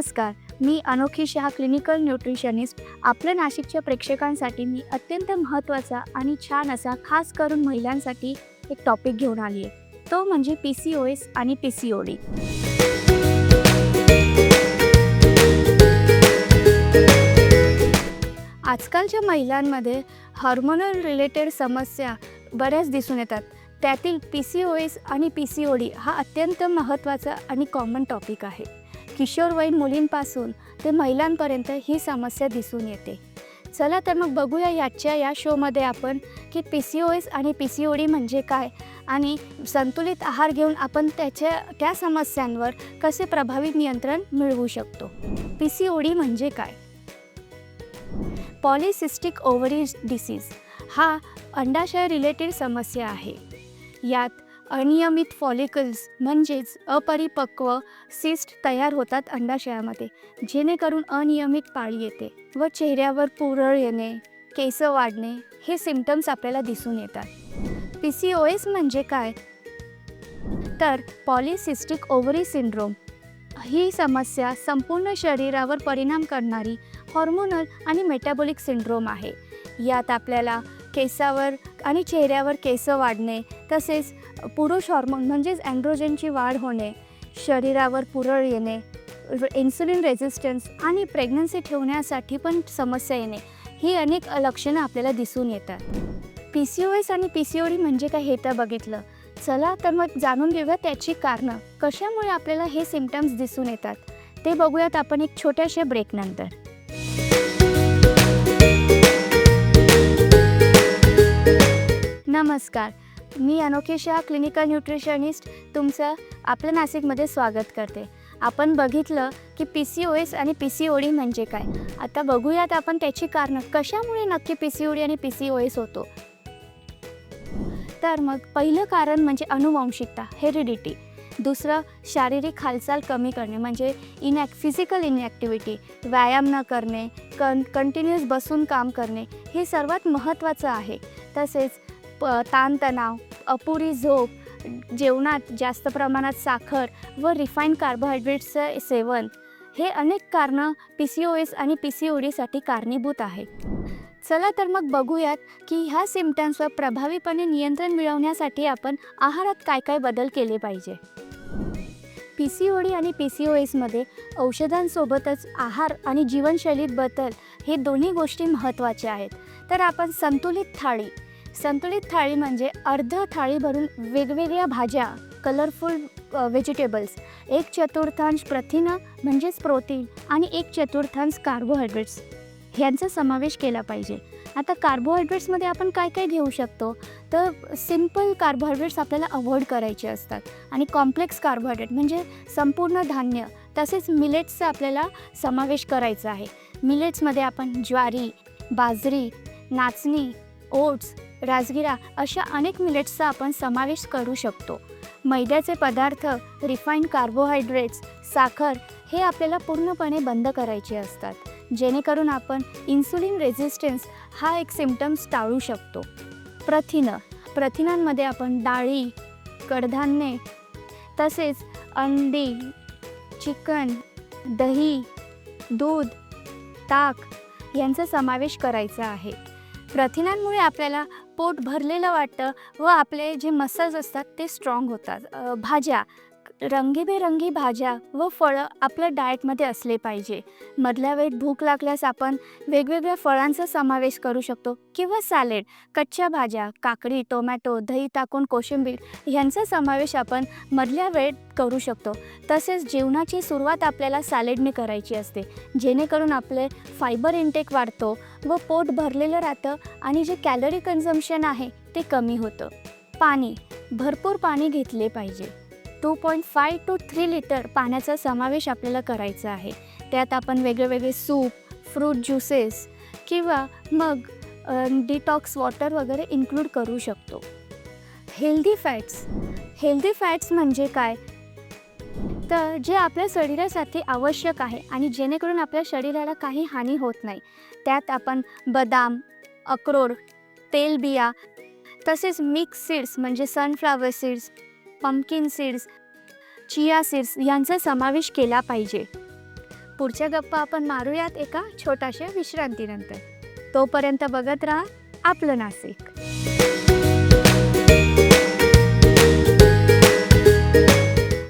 नमस्कार. मी अनोखी Shah, clinical nutritionist. आपल्या नाशिकच्या प्रेक्षकांसाठी मी अत्यंत महत्त्वाचा आणि छान असा खास करून महिलांसाठी एक टॉपिक घेऊन आली आहे. तो म्हणजे PCOS आणि PCOD. आजकालच्या महिलांमध्ये हार्मोनल रिलेटेड समस्या बऱ्याच दिसून येतात. त्यातील PCOS आणि PCOD हा अत्यंत महत्त्वाचा आणि कॉमन टॉपिक आहे. किशोरवयीन मुलींपासून ते महिलांपर्यंत ही समस्या दिसून येते. चला तर मग बघूया या शोमध्ये आपण की PCOS आणि PCOD म्हणजे काय आणि संतुलित आहार घेऊन आपण त्या समस्यांवर कसे प्रभावी नियंत्रण मिळवू शकतो. PCOD म्हणजे काय? पॉलिसिस्टिक ओव्हरी डिसीज हा अंडाशय रिलेटेड समस्या आहे. यात अनियमित फॉलिकल्स म्हणजेच अपरिपक्व सिस्ट तयार होतात अंडाशयामध्ये, जेणेकरून अनियमित पाळी येते व चेहऱ्यावर पुरळ येणे, केस वाढणे हे सिम्पटम्स आपल्याला दिसून येतात. PCOS म्हणजे काय? तर पॉलिसिस्टिक ओव्हरी सिंड्रोम ही समस्या संपूर्ण शरीरावर परिणाम करणारी हॉर्मोनल आणि मेटाबॉलिक सिंड्रोम आहे. यात आपल्याला केसावर आणि चेहऱ्यावर केस वाढणे, तसेच पुरुष हॉर्मोन म्हणजेच अँड्रोजनची वाढ होणे, शरीरावर पुरळ येणे, इन्सुलिन रेझिस्टन्स आणि प्रेग्नन्सी ठेवण्यासाठी पण समस्या येणे ही अनेक लक्षणं आपल्याला दिसून येतात. PCOS आणि PCOD म्हणजे काय हे तर बघितलं. चला तर मग जाणून घेऊया त्याची कारणं, कशामुळे आपल्याला हे सिम्पटम्स दिसून येतात ते बघूयात आपण एक छोट्याशा ब्रेकनंतर. नमस्कार. मी अनोखी शहा, क्लिनिकल न्यूट्रिशनिस्ट तुमचं आपल्या नाशिकमध्ये स्वागत करते. आपण बघितलं की PCOS आणि PCOD म्हणजे काय. आता बघूयात आपण त्याची कारणं, कशामुळे नक्की PCOD आणि PCOS होतो. तर मग पहिलं कारण म्हणजे अनुवंशिकता, हेरिडिटी. दुसरं शारीरिक हालचाल कमी करणे म्हणजे फिजिकल इनॲक्टिव्हिटी, व्यायाम न करणे, कंटिन्युअस बसून काम करणे हे सर्वात महत्त्वाचं आहे. तसेच ताणतणाव, अपुरी झोप, जेवणात जास्त प्रमाणात साखर व रिफाईंड कार्बोहायड्रेट्सचं सेवन हे अनेक कारणं PCOS आणि PCODसाठी कारणीभूत आहेत. चला तर मग बघूयात की ह्या सिम्पटम्सवर प्रभावीपणे नियंत्रण मिळवण्यासाठी आपण आहारात काय काय बदल केले पाहिजे. PCOD आणि PCOSमध्ये औषधांसोबतच आहार आणि जीवनशैलीत बदल हे दोन्ही गोष्टी महत्त्वाच्या आहेत. तर आपण संतुलित थाळी म्हणजे अर्ध थाळी भरून वेगवेगळ्या भाज्या, कलरफुल व्हेजिटेबल्स, 1/4 प्रथिनं म्हणजेच प्रोटीन आणि 1/4 कार्बोहायड्रेट्स ह्यांचा समावेश केला पाहिजे. आता कार्बोहायड्रेट्समध्ये आपण काय काय घेऊ शकतो, तर सिंपल कार्बोहायड्रेट्स आपल्याला अवॉइड करायचे असतात आणि कॉम्प्लेक्स कार्बोहायड्रेट म्हणजे संपूर्ण धान्य, तसेच मिलेट्सचा आपल्याला समावेश करायचा आहे. मिलेट्समध्ये आपण ज्वारी, बाजरी, नाचणी, ओट्स, राजगिरा अशा अनेक मिलेट्सचा आपण समावेश करू शकतो. मैद्याचे पदार्थ, रिफाईंड कार्बोहायड्रेट्स, साखर हे आपल्याला पूर्णपणे बंद करायचे असतात, जेणेकरून आपण इन्सुलिन रेझिस्टन्स हा एक सिम्पटम्स टाळू शकतो. प्रथिनांमध्ये आपण डाळी, कडधान्ये, तसेच अंडी, चिकन, दही, दूध, ताक यांचा समावेश करायचा आहे. प्रथिनांमुळे आपल्याला पोट भरलेलं वाटतं व आपले जे मसल्स असतात ते स्ट्रॉंग होतात. भाज्या, रंगीबेरंगी भाज्या व फळं आपल्या डाएटमध्ये असले पाहिजे. मधल्या वेळेत भूक लागल्यास आपण वेगवेगळ्या फळांचा समावेश करू शकतो किंवा सॅलेड, कच्च्या भाज्या, काकडी, टोमॅटो, दही टाकून कोशिंबीर ह्यांचा समावेश आपण मधल्या वेळेत करू शकतो. तसेच जेवणाची सुरुवात आपल्याला सॅलेडने करायची असते, जेणेकरून आपले फायबर इंटेक वाढतो व पोट भरलेलं राहतं आणि जे कॅलरी कन्झम्पशन आहे ते कमी होतं. भरपूर पाणी घेतले पाहिजे. 2.5 to 3 लिटर पाण्याचा समावेश आपल्याला करायचा आहे. त्यात आपण वेगळे सूप, फ्रूट ज्युसेस किंवा मग डिटॉक्स वॉटर वगैरे इन्क्लूड करू शकतो. हेल्दी फॅट्स म्हणजे काय, तर जे आपल्या शरीरासाठी आवश्यक आहे आणि जेणेकरून आपल्या शरीराला काही हानी होत नाही. त्यात आपण बदाम, अक्रोड, तेलबिया, तसेच मिक्स सीड्स म्हणजे sunflower seeds, pumpkin seeds, chia seeds यांचा समावेश केला पाहिजे. पुढच्या गप्पा आपण मारूयात एका छोट्याशा विश्रांतीनंतर. तोपर्यंत बघत राहा आपलं नाशिक.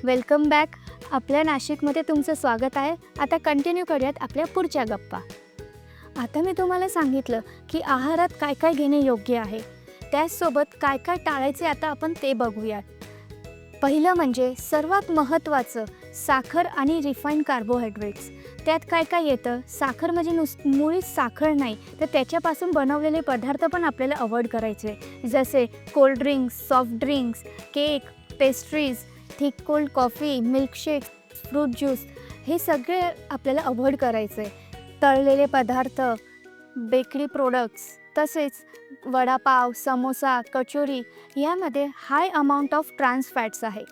Welcome back. आपल्या नाशिकमध्ये तुमचं स्वागत आहे. आता कंटिन्यू करूयात आपल्या पुढच्या गप्पा. आता मी तुम्हाला सांगितलं की आहारात काय काय घेणे योग्य आहे, त्याचसोबत काय काय टाळायचे आता आपण ते बघूयात. पहिलं म्हणजे सर्वात महत्त्वाचं साखर आणि रिफाईंड कार्बोहायड्रेट्स. त्यात काय काय येतं, साखर म्हणजे मुळीच साखर नाही तर त्याच्यापासून बनवलेले पदार्थ पण आपल्याला अवॉइड करायचे, जसे cold drinks, soft drinks, cake, pastries, thick cold coffee, milkshakes, fruit juice, हे सगळे आपल्याला अवॉइड करायचे. तळलेले पदार्थ, बेकरी प्रोडक्ट्स, तसेच वडापाव, समोसा, कचोरी यामध्ये high amount of trans fats आहे,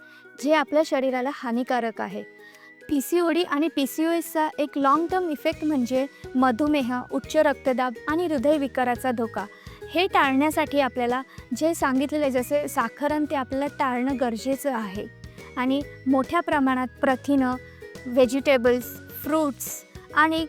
जे आपल्या शरीराला हानिकारक आहे. PCOD आणि PCOSचा एक लाँग टर्म इफेक्ट म्हणजे मधुमेह, उच्च रक्तदाब आणि हृदयविकाराचा धोका. हे टाळण्यासाठी आपल्याला जे सांगितलेले जसे साखरण ते आपल्याला टाळणं गरजेचं आहे. आणि मोठ्या प्रमाणात प्रथिनं, व्हेजिटेबल्स, फ्रूट्स आणि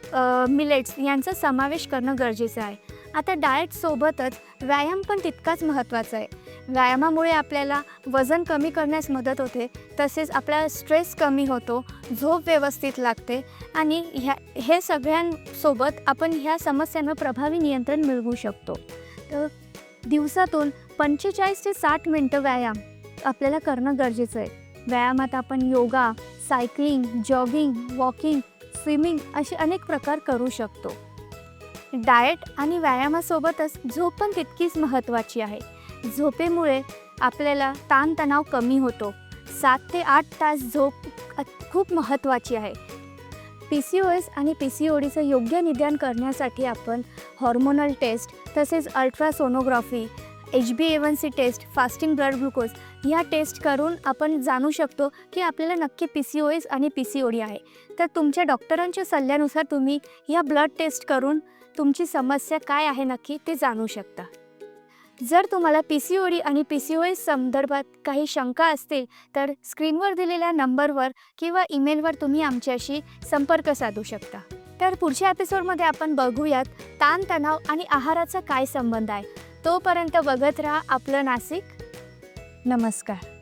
मिलेट्स यांचा समावेश करणं गरजेचं आहे. आता डाएटसोबतच व्यायाम पण तितकाच महत्त्वाचा आहे. व्यायामामुळे आपल्याला वजन कमी करण्यास मदत होते, तसेच आपला स्ट्रेस कमी होतो, झोप व्यवस्थित लागते आणि हे सगळ्यांसोबत आपण ह्या समस्यांवर प्रभावी नियंत्रण मिळवू शकतो. तर दिवसातून 45 ते 60 मिनटं व्यायाम आपल्याला करणं गरजेचं आहे. व्यायामात आपण yoga, cycling, jogging, walking, swimming असे अनेक प्रकार करू शकतो. डाएट आणि व्यायामासोबतच झोप पण तितकीच महत्त्वाची आहे. झोपेमुळे आपल्याला ताणतणाव कमी होतो. 7 ते 8 तास झोप खूप महत्त्वाची आहे. PCOS आणि PCODचं योग्य निदान करण्यासाठी आपण हॉर्मोनल टेस्ट, तसेच ultrasonography, HbA1c test, fasting blood glucose ह्या टेस्ट करून आपण जाणू शकतो की आपल्याला नक्की PCOS आणि PCOD आहे. तर तुमच्या डॉक्टरांच्या सल्ल्यानुसार तुम्ही या ब्लड टेस्ट करून तुमची समस्या काय आहे नक्की ते जाणू शकता. जर तुम्हाला PCOD आणि PCOS संदर्भात काही शंका असतील तर स्क्रीनवर दिलेल्या नंबरवर किंवा ईमेलवर तुम्ही आमच्याशी संपर्क साधू शकता. तर पुढच्या एपिसोडमध्ये आपण बघूयात ताणतणाव आणि आहाराचा काय संबंध आहे. तोपर्यंत बघत राहा आपलं नाशिक. नमस्कार.